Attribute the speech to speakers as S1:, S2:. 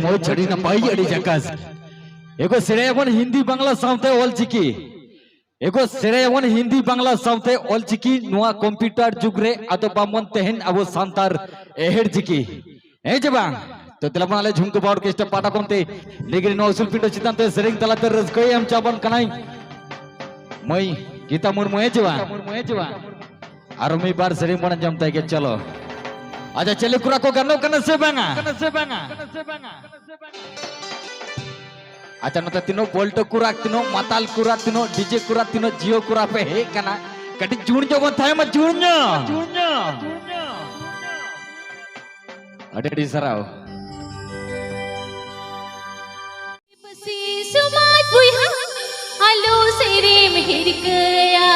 S1: मौज अड़ी नपाई अड़ी जकास एगो सेरेवन हिंदी बांग्ला साउते ऑलचिकी एगो सेरेवन हिंदी बांग्ला साउते ऑलचिकी नुआ कंप्यूटर जुग रे आदो बामन तेहन अबो सांतार एहेर चिकी ए जबांग तो तेलबनाले झुमको बाउर के स्टेप पाटा कोनते लेगिन नो उसूल पिंडो चितांते सेरेंग तलाते रजकई एम चाबन कनाई मई गीता मुर्मु ए जवा आरो मी बार सेरेंग बन जमता के चलो आजा चले कुरा को गनो कन से बांगा अच्छा नता तीनो बोल्टो कुरा तीनो माताल कुरा तीनो डीजे कुरा तीनो जियो कुरा पे हे कना कटी जुण जो बन थाय म जुण अडेडी सराव
S2: बसी सुमात बुई हा आलो सेरे मेहर कया